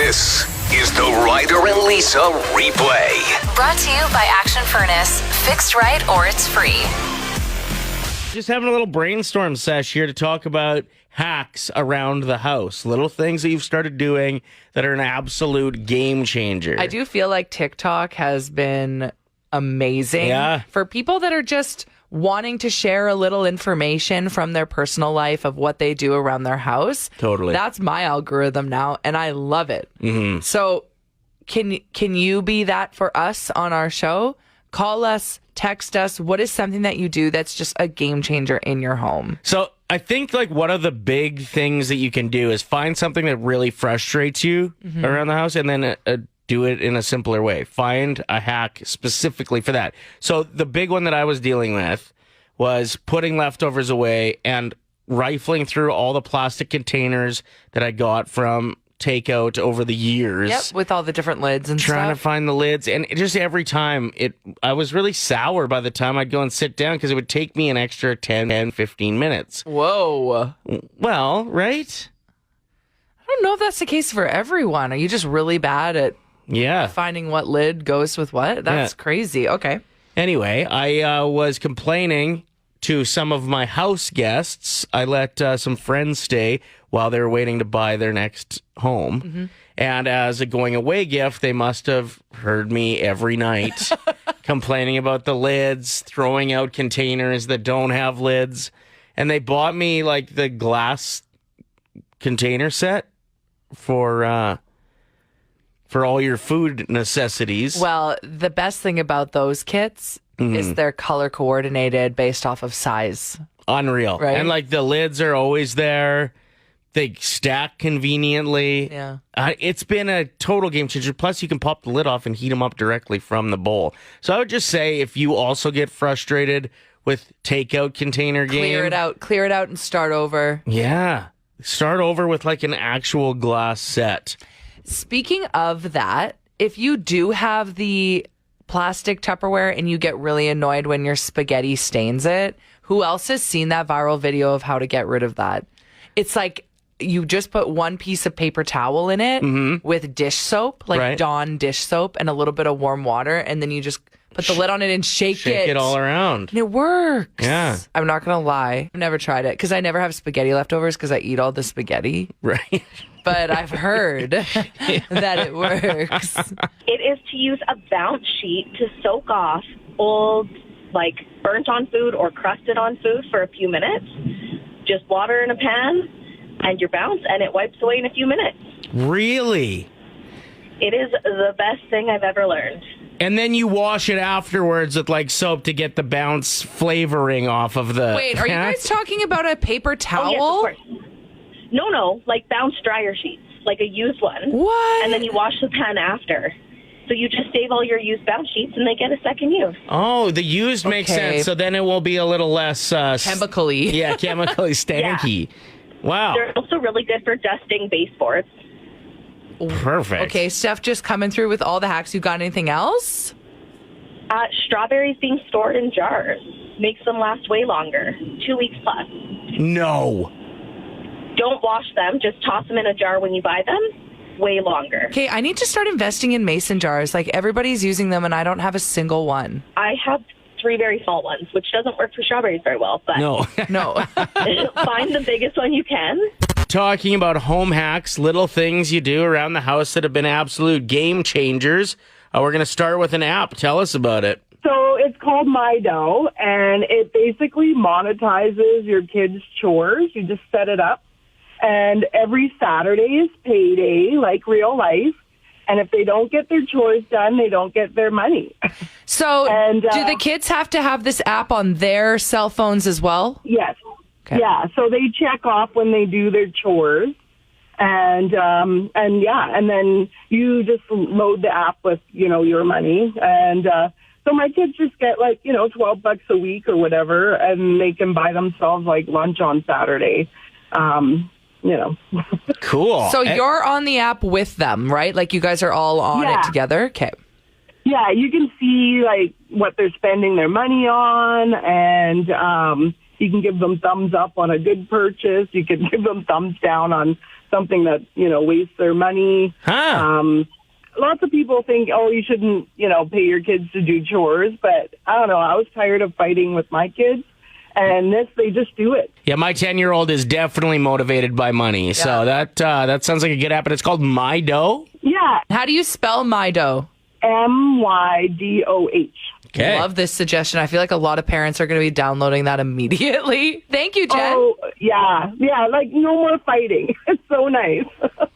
This is the Ryder and Lisa replay. Brought to you by Action Furnace. Fixed right or it's free. Just having a little brainstorm sesh here to talk about hacks around the house. Little things that you've started doing that are an absolute game changer. I do feel like TikTok has been amazing for people that are just wanting to share a little information from their personal life of what they do around their house. Totally. That's my algorithm now, and I love it. Mm-hmm. So can you be that for us on our show? Call us, text us. What is something that you do that's just a game changer in your home? So I think like one of the big things that you can do is find something that really frustrates you around the house and then do it in a simpler way. Find a hack specifically for that. So the big one that I was dealing with was putting leftovers away and rifling through all the plastic containers that I got from takeout over the years. Yep, with all the different lids and trying stuff. to find the lids. And just every time, I was really sour by the time I'd go and sit down because it would take me an extra 10, 15 minutes. Whoa. Well, right? I don't know if that's the case for everyone. Are you just really bad at finding what lid goes with what? That's crazy. Okay. Anyway, I was complaining to some of my house guests. I let some friends stay while they were waiting to buy their next home. Mm-hmm. And as a going away gift, they must have heard me every night complaining about the lids, throwing out containers that don't have lids. And they bought me like the glass container set for all your food necessities. Well, the best thing about those kits is they're color coordinated based off of size. Unreal. Right? And like the lids are always there. They stack conveniently. Yeah. It's been a total game changer. Plus, you can pop the lid off and heat them up directly from the bowl. So I would just say if you also get frustrated with takeout container game. Clear it out and start over. Yeah. Start over with like an actual glass set. Speaking of that, if you do have the plastic Tupperware and you get really annoyed when your spaghetti stains it, who else has seen that viral video of how to get rid of that? It's like you just put one piece of paper towel in it with dish soap, like Dawn dish soap, and a little bit of warm water, and then you just put the lid on it and shake it. Shake it all around. And it works. Yeah. I'm not going to lie. I've never tried it because I never have spaghetti leftovers because I eat all the spaghetti. Right. But I've heard that it works. It is to use a bounce sheet to soak off old, like, burnt on food or crusted on food for a few minutes. Just water in a pan and your bounce, and it wipes away in a few minutes. Really? It is the best thing I've ever learned. And then you wash it afterwards with like soap to get the bounce flavoring off of the... Wait, are you guys talking about a paper towel? Oh, yes, of course. No, like bounce dryer sheets, like a used one. What? And then you wash the pan after. So you just save all your used bounce sheets and they get a second use. Oh, the used makes sense. So then it will be a little less... chemically. Yeah, chemically stanky. Yeah. Wow. They're also really good for dusting baseboards. Perfect. Okay, Steph just coming through with all the hacks. You got anything else? Strawberries being stored in jars makes them last way longer, 2 weeks plus. No. Don't wash them. Just toss them in a jar when you buy them. Way longer. Okay, I need to start investing in mason jars. Like, everybody's using them, and I don't have a single one. I have 3 very small ones, which doesn't work for strawberries very well. But No. find the biggest one you can. Talking about home hacks, little things you do around the house that have been absolute game changers. We're going to start with an app. Tell us about it. So it's called My Dough, and it basically monetizes your kids' chores. You just set it up. And every Saturday is payday, like real life. And if they don't get their chores done, they don't get their money. So do the kids have to have this app on their cell phones as well? Yes. Okay. Yeah, so they check off when they do their chores. And then you just load the app with, your money. And so my kids just get like, $12 a week or whatever, and they can buy themselves like lunch on Saturday. Cool. So you're on the app with them, right? Like you guys are all on it together? Okay. Yeah, you can see like what they're spending their money on, and you can give them thumbs up on a good purchase. You can give them thumbs down on something that, wastes their money. Huh. Lots of people think, you shouldn't, pay your kids to do chores. But I don't know. I was tired of fighting with my kids. And they just do it. Yeah, my 10-year-old is definitely motivated by money. So that sounds like a good app. And it's called My Dough? Yeah. How do you spell Mydoh? MYDOH. Okay. Love this suggestion. I feel like a lot of parents are going to be downloading that immediately. Thank you, Jen. Oh, yeah. Yeah, like no more fighting. It's so nice.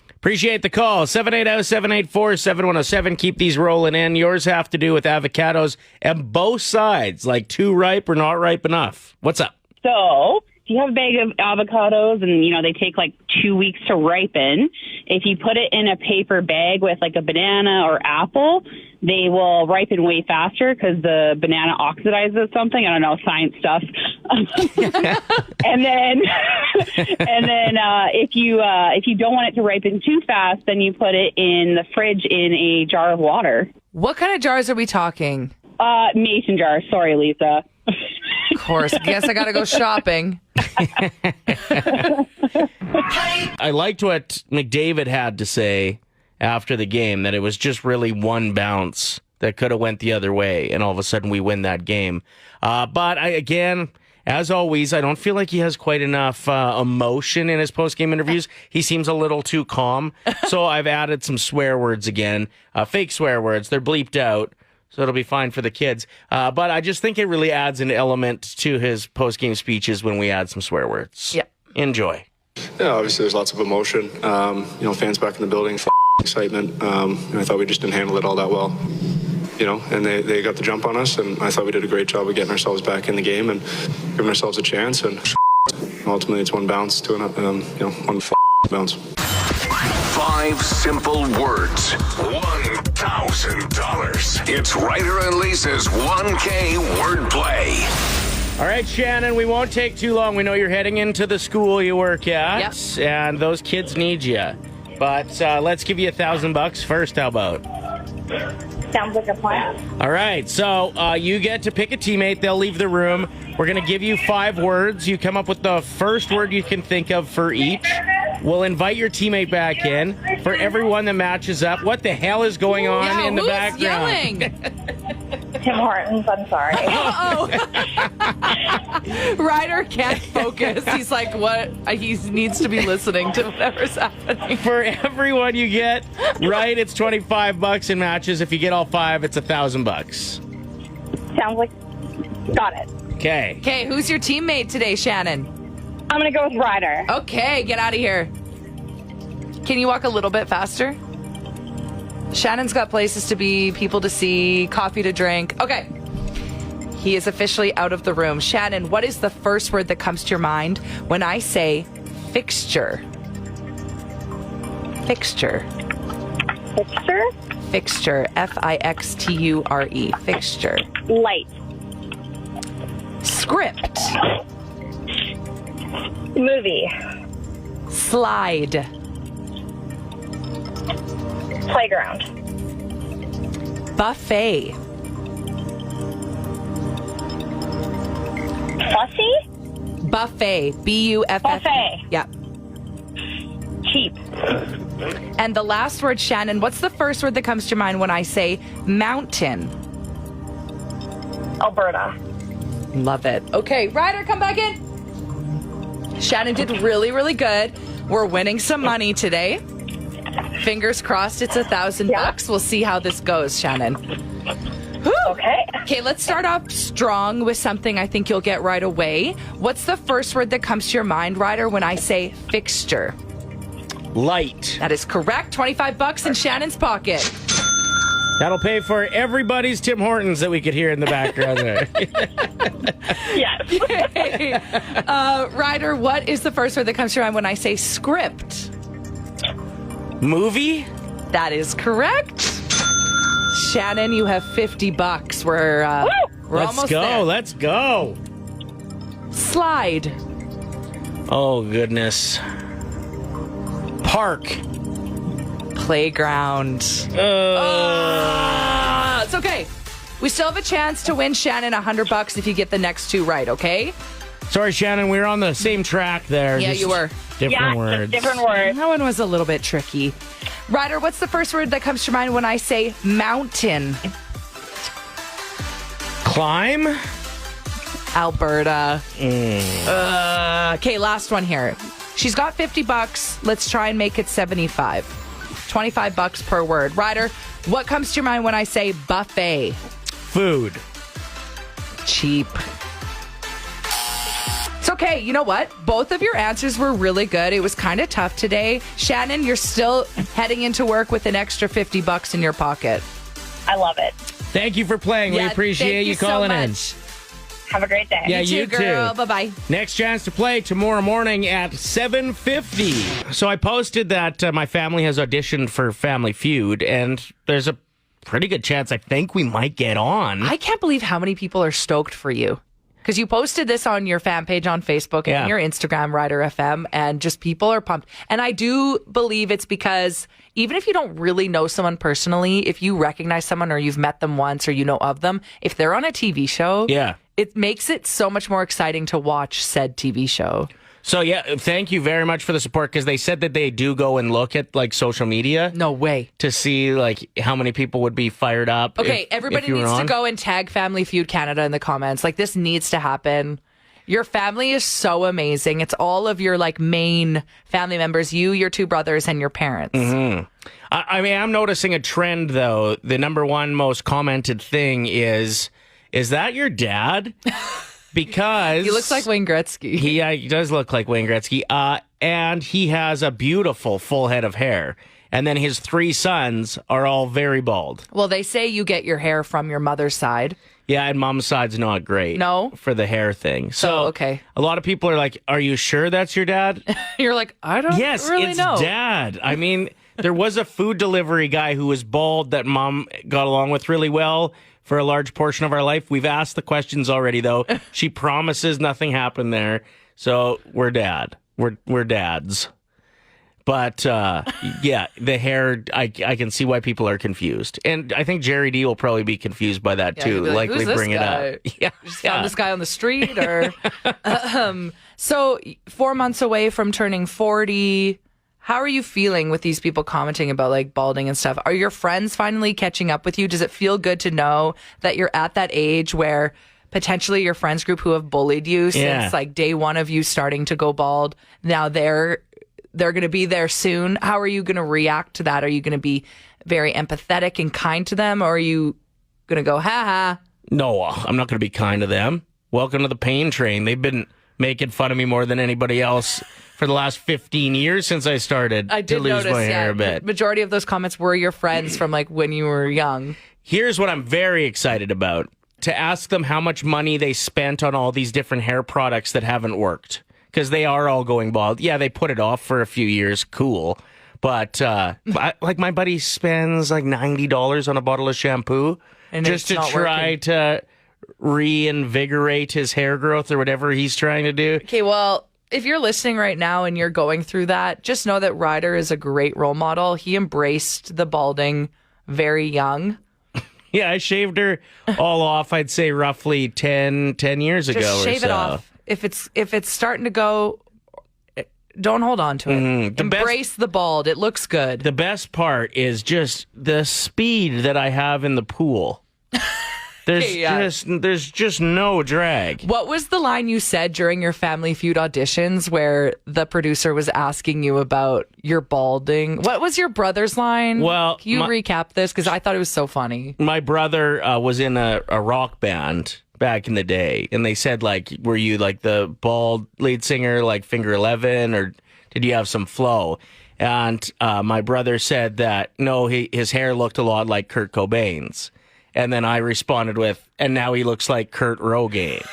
Appreciate the call. 780-784-7107. Keep these rolling in. Yours have to do with avocados and both sides, like too ripe or not ripe enough. What's up? So, if you have a bag of avocados and, they take like 2 weeks to ripen, if you put it in a paper bag with like a banana or apple, they will ripen way faster because the banana oxidizes something. I don't know, science stuff. and then if you don't want it to ripen too fast, then you put it in the fridge in a jar of water. What kind of jars are we talking? Mason jars. Sorry, Lisa. Of course. Guess I got to go shopping. I liked what McDavid had to say after the game, that it was just really one bounce that could have went the other way, and all of a sudden we win that game. But again, as always, I don't feel like he has quite enough emotion in his post-game interviews. He seems a little too calm. So I've added some swear words again, fake swear words. They're bleeped out, so it'll be fine for the kids. But I just think it really adds an element to his post-game speeches when we add some swear words. Yep. Enjoy. Yeah, obviously there's lots of emotion. Fans back in the building, excitement. And I thought we just didn't handle it all that well. And they got the jump on us, and I thought we did a great job of getting ourselves back in the game and giving ourselves a chance. And ultimately, it's one bounce to one bounce. 5 simple words, $1,000. It's Ryder and Lisa's 1K wordplay. All right, Shannon, we won't take too long. We know you're heading into the school you work at, and those kids need you. But let's give you $1,000 first. How about? Sounds like a plan. All right, so you get to pick a teammate. They'll leave the room. We're going to give you 5 words. You come up with the first word you can think of for each. We'll invite your teammate back in. For everyone that matches up, what the hell is going on in the background? Yelling? Tim Hortons, I'm sorry. Ryder can't focus. He's like, what? He needs to be listening to whatever's happening. For everyone you get right, it's $25 in matches. If you get all 5, it's $1,000. Sounds like... Got it. Okay. Okay, who's your teammate today, Shannon? I'm going to go with Ryder. Okay, get out of here. Can you walk a little bit faster? Shannon's got places to be, people to see, coffee to drink. Okay. He is officially out of the room. Shannon, what is the first word that comes to your mind when I say fixture? Fixture. Fixture? Fixture. Fixture. Fixture. Light. Script. Movie. Slide. Playground. Buffet. Fussy? Buffet. B-U-F-F. Buffet. Yep. Cheap. And the last word, Shannon, what's the first word that comes to your mind when I say mountain? Alberta. Love it. Okay, Ryder, come back in. Shannon did really, really good. We're winning some money today. Fingers crossed it's $1,000. We'll see how this goes, Shannon. Whew. Okay. Okay, let's start off strong with something I think you'll get right away. What's the first word that comes to your mind, Ryder, when I say fixture? Light. That is correct. $25 in Shannon's pocket. That'll pay for everybody's Tim Hortons that we could hear in the background there. Yes. Ryder, what is the first word that comes to your mind when I say script? Movie? That is correct. Shannon, you have $50. We're almost there. Let's go. Slide. Oh, goodness. Park. Playground. It's okay. We still have a chance to win Shannon $100 if you get the next 2 right, okay? Sorry, Shannon, we were on the same track there. Yeah, Just you were. Different words. Different words. That one was a little bit tricky. Ryder, what's the first word that comes to mind when I say mountain? Climb? Alberta. Okay, last one here. She's got $50. Let's try and make it 75. $25 per word. Ryder, what comes to your mind when I say buffet? Food. Cheap. It's okay. You know what? Both of your answers were really good. It was kind of tough today. Shannon, you're still heading into work with an extra $50 in your pocket. I love it. Thank you for playing. We appreciate you calling in. Have a great day. Yeah, You too, girl. Bye-bye. Next chance to play tomorrow morning at 7:50. So I posted that my family has auditioned for Family Feud, and there's a pretty good chance I think we might get on. I can't believe how many people are stoked for you. Because you posted this on your fan page on Facebook and your Instagram, Ryder FM, and just people are pumped. And I do believe it's because even if you don't really know someone personally, if you recognize someone or you've met them once or you know of them, if they're on a TV show, it makes it so much more exciting to watch said TV show. So, thank you very much for the support, because they said that they do go and look at, like, social media. No way. To see, like, how many people would be fired up. Okay, everybody needs to go and tag Family Feud Canada in the comments. Like, this needs to happen. Your family is so amazing. It's all of your, like, main family members, you, your two brothers, and your parents. Mm-hmm. I mean, I'm noticing a trend, though. The number one most commented thing is that your dad? Because he looks like Wayne Gretzky. He does look like Wayne Gretzky. And he has a beautiful full head of hair. And then his 3 sons are all very bald. Well, they say you get your hair from your mother's side. Yeah, and mom's side's not great. No? For the hair thing. So, okay. A lot of people are like, are you sure that's your dad? You're like, I don't really know. Yes, it's dad. I mean, there was a food delivery guy who was bald that mom got along with really well for a large portion of our life. We've asked the questions already, though. She promises nothing happened there. So we're dad. We're dads. But, the hair, I can see why people are confused. And I think Jerry D will probably be confused by that, too. Like, likely bring it up. Yeah. Just found this guy on the street? Or So 4 months away from turning 40... How are you feeling with these people commenting about like balding and stuff? Are your friends finally catching up with you? Does it feel good to know that you're at that age where potentially your friends group who have bullied you since like day one of you starting to go bald, now they're going to be there soon? How are you going to react to that? Are you going to be very empathetic and kind to them, or are you going to go, ha? No, I'm not going to be kind to them. Welcome to the pain train. They've been making fun of me more than anybody else for the last 15 years since I started to lose my hair a bit. Majority of those comments were your friends from like when you were young. Here's what I'm very excited about. To ask them how much money they spent on all these different hair products that haven't worked. Because they are all going bald. Yeah, they put it off for a few years. Cool. But like my buddy spends like $90 on a bottle of shampoo and just to try to reinvigorate his hair growth or whatever he's trying to do. Okay, well, if you're listening right now and you're going through that, just know that Ryder is a great role model. He embraced the balding very young. Yeah, I shaved her all off, I'd say roughly 10 years ago or so. Just shave it off. If it's starting to go, don't hold on to it. Embrace the bald. It looks good. The best part is just the speed that I have in the pool. There's just no drag. What was the line you said during your Family Feud auditions where the producer was asking you about your balding? What was your brother's line? Well, can you recap this? Because I thought it was so funny. My brother was in a rock band back in the day, and they said, like, were you like the bald lead singer, like Finger 11, or did you have some flow? And my brother said that, no, his hair looked a lot like Kurt Cobain's. And then I responded with, and now he looks like Kurt Rogaine.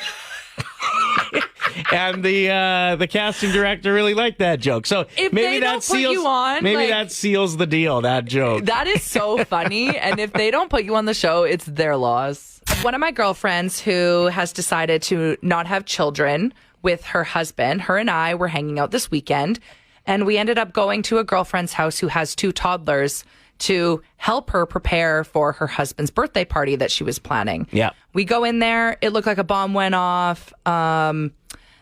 And the casting director really liked that joke. So if maybe that seals the deal, that joke. That is so funny. And if they don't put you on the show, it's their loss. One of my girlfriends who has decided to not have children with her husband, her and I were hanging out this weekend, and we ended up going to a girlfriend's house who has 2 toddlers to help her prepare for her husband's birthday party that she was planning. Yeah. We go in there. It looked like a bomb went off.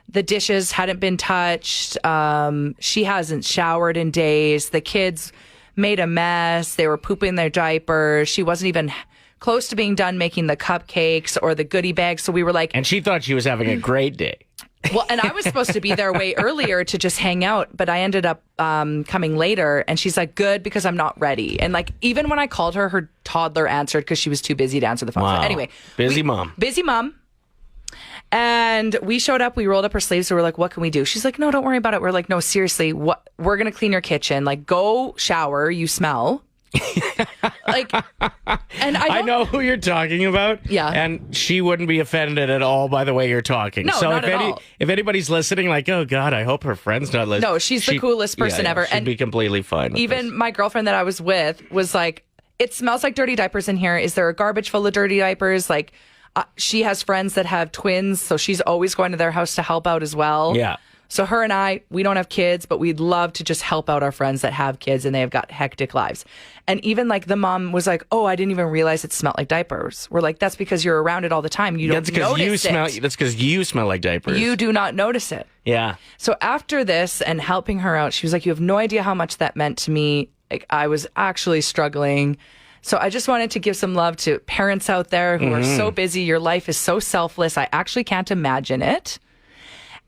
The dishes hadn't been touched. She hasn't showered in days. The kids made a mess. They were pooping their diapers. She wasn't even close to being done making the cupcakes or the goodie bags. So we were like... And she thought she was having a great day. Well, and I was supposed to be there way earlier to just hang out, but I ended up coming later. And she's like, good, because I'm not ready. And like, even when I called her, her toddler answered because she was too busy to answer the phone. Wow. So anyway. Busy mom. Busy mom. And we showed up, we rolled up her sleeves. So we're like, what can we do? She's like, no, don't worry about it. We're like, no, seriously, what? We're going to clean your kitchen. Like, go shower. You smell. Like, and I know who you're talking about. Yeah. And she wouldn't be offended at all by the way you're talking. No, so not at all. if anybody's listening, like, oh God, I hope her friend's not listening. No, she's the coolest person ever. She'd be completely fine with even this. my girlfriend that I was with was like, it smells like dirty diapers in here. Is there a garbage full of dirty diapers? Like, she has friends that have twins, so she's always going to their house to help out as well. Yeah. So her and I, we don't have kids, but we'd love to just help out our friends that have kids and they have got hectic lives. And even like the mom was like, oh, I didn't even realize it smelled like diapers. We're like, that's because you're around it all the time. You don't notice it. That's because you smell like diapers. You do not notice it. Yeah. So after this and helping her out, she was like, you have no idea how much that meant to me. Like, I was actually struggling. So I just wanted to give some love to parents out there who are so busy. Your life is so selfless. I actually can't imagine it.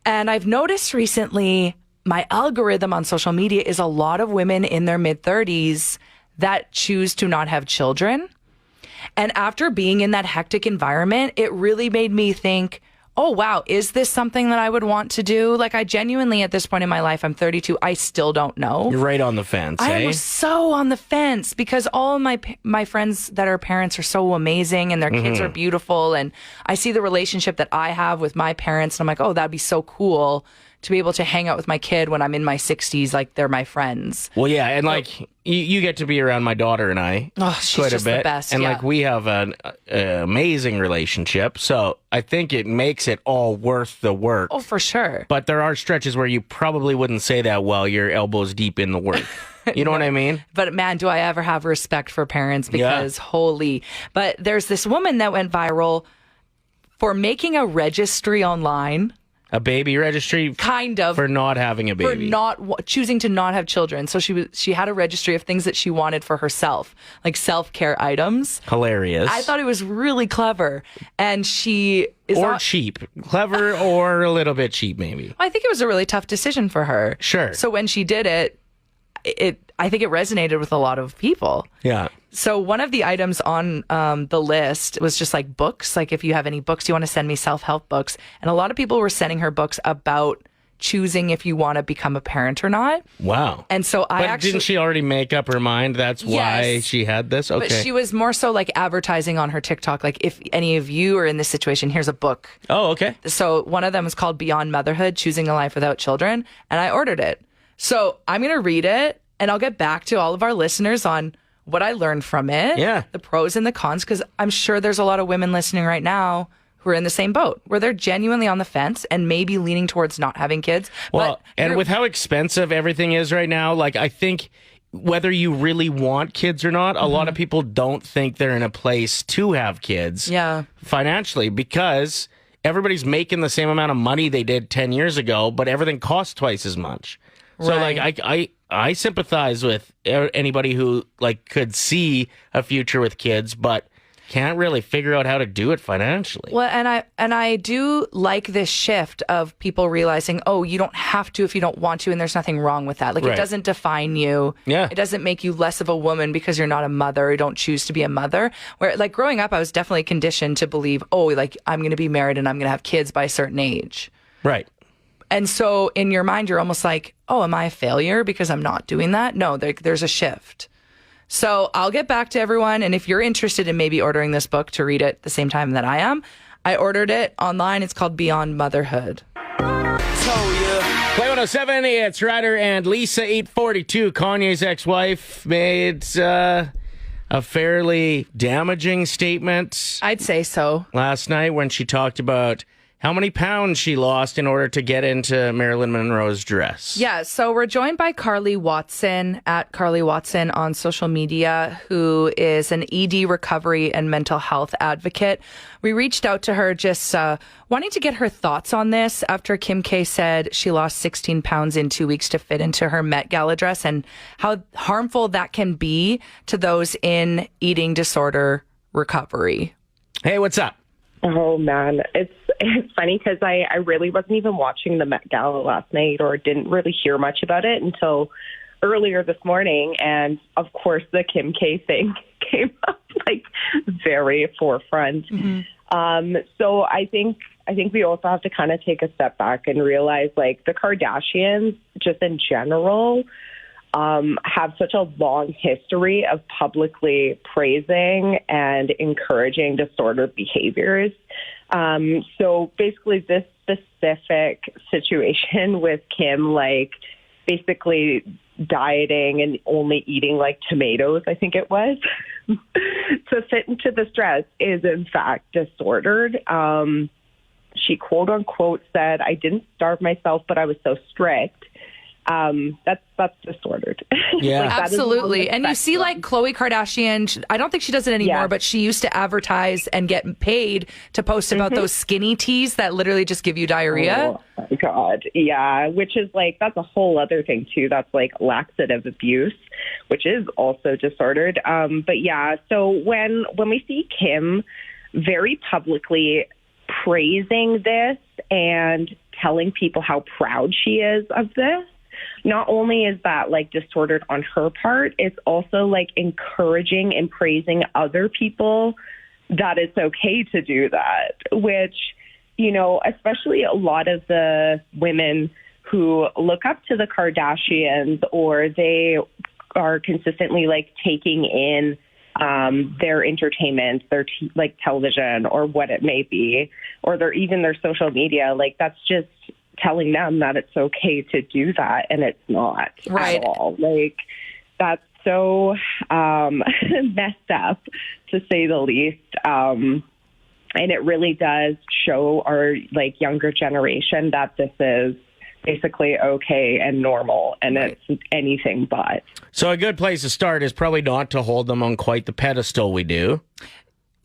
And I've noticed recently my algorithm on social media is a lot of women in their mid-30s that choose to not have children. And after being in that hectic environment, it really made me think, oh, wow, is this something that I would want to do? Like, I genuinely, at this point in my life, I'm 32, I still don't know. You're right on the fence, I eh? was so on the fence because all of my friends that are parents are so amazing and their kids are beautiful. And I see the relationship that I have with my parents. And I'm like, oh, that'd be so cool to be able to hang out with my kid when I'm in my 60s, like they're my friends. Well, yeah, and like you get to be around my daughter and I she's quite just a bit, the best, and yeah. like we have an amazing relationship. So I think it makes it all worth the work. Oh, for sure. But there are stretches where you probably wouldn't say that while you're elbows deep in the work. You know what I mean? But man, do I ever have respect for parents because holy. But there's this woman that went viral for making a registry online. A baby registry? Kind of. For not having a baby. For not choosing to not have children. So she had a registry of things that she wanted for herself, like self-care items. Hilarious. I thought it was really clever. And she is cheap. Clever or a little bit cheap, maybe. I think it was a really tough decision for her. Sure. So when she did it, I think it resonated with a lot of people. Yeah. So one of the items on the list was just like books. Like, if you have any books, you want to send me self-help books. And a lot of people were sending her books about choosing if you want to become a parent or not. Wow. And so didn't she already make up her mind? That's why she had this? Okay. But she was more so like advertising on her TikTok. Like, if any of you are in this situation, here's a book. Oh, okay. So one of them is called Beyond Motherhood, Choosing a Life Without Children. And I ordered it. So I'm going to read it and I'll get back to all of our listeners on what I learned from it, the pros and the cons, because I'm sure there's a lot of women listening right now who are in the same boat, where they're genuinely on the fence and maybe leaning towards not having kids. Well, and with how expensive everything is right now, like, I think whether you really want kids or not, a lot of people don't think they're in a place to have kids financially, because everybody's making the same amount of money they did 10 years ago, but everything costs twice as much. So like I sympathize with anybody who like could see a future with kids, but can't really figure out how to do it financially. Well, and I do like this shift of people realizing, oh, you don't have to if you don't want to, and there's nothing wrong with that. Like, it doesn't define you. Yeah. It doesn't make you less of a woman because you're not a mother or don't choose to be a mother. Where, like, growing up, I was definitely conditioned to believe, oh, like, I'm going to be married and I'm going to have kids by a certain age. Right. And so in your mind, you're almost like, oh, am I a failure because I'm not doing that? No, there's a shift. So I'll get back to everyone. And if you're interested in maybe ordering this book to read it the same time that I am, I ordered it online. It's called Beyond Motherhood. Play 107, it's Ryder and Lisa, 842. Kanye's ex-wife made a fairly damaging statement. I'd say so. Last night when she talked about how many pounds she lost in order to get into Marilyn Monroe's dress. Yeah, so we're joined by Carly Watson at Carly Watson on social media, who is an ED recovery and mental health advocate. We reached out to her just wanting to get her thoughts on this after Kim K said she lost 16 pounds in 2 weeks to fit into her Met Gala dress, and how harmful that can be to those in eating disorder recovery. Hey, what's up? Oh, man. It's funny because I really wasn't even watching the Met Gala last night, or didn't really hear much about it until earlier this morning. And, of course, the Kim K thing came up, like, very forefront. So I think we also have to kind of take a step back and realize, like, the Kardashians, just in general, have such a long history of publicly praising and encouraging disordered behaviors. So basically this specific situation with Kim, like, basically dieting and only eating, like, tomatoes, I think it was, to fit into this dress is in fact disordered. She quote unquote said, "I didn't starve myself, but I was so strict." That's disordered. Yeah, like, absolutely. And you see, like, Khloe Kardashian, I don't think she does it anymore, but she used to advertise and get paid to post about those skinny teas that literally just give you diarrhea. Oh my God. Yeah. Which is, like, that's a whole other thing too. That's, like, laxative abuse, which is also disordered. But yeah, so when we see Kim very publicly praising this and telling people how proud she is of this, not only is that, like, disordered on her part, it's also, like, encouraging and praising other people that it's okay to do that, which, you know, especially a lot of the women who look up to the Kardashians, or they are consistently, like, taking in their entertainment, their like television or what it may be, or their social media, like, that's just telling them that it's okay to do that, and it's not at all. Like, that's so messed up, to say the least. And it really does show our, like, younger generation that this is basically okay and normal, and it's anything but. So a good place to start is probably not to hold them on quite the pedestal we do.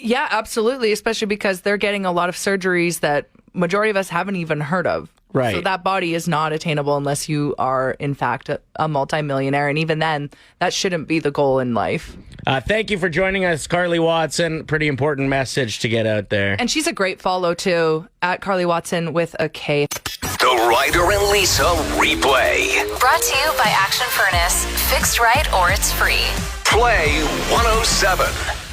Yeah, absolutely, especially because they're getting a lot of surgeries that majority of us haven't even heard of. Right. So that body is not attainable unless you are, in fact, a multimillionaire. And even then, that shouldn't be the goal in life. Thank you for joining us, Carly Watson. Pretty important message to get out there. And she's a great follow, too, at Carly Watson with a K. The Ryder and Lisa replay. Brought to you by Action Furnace. Fixed right or it's free. Play 107.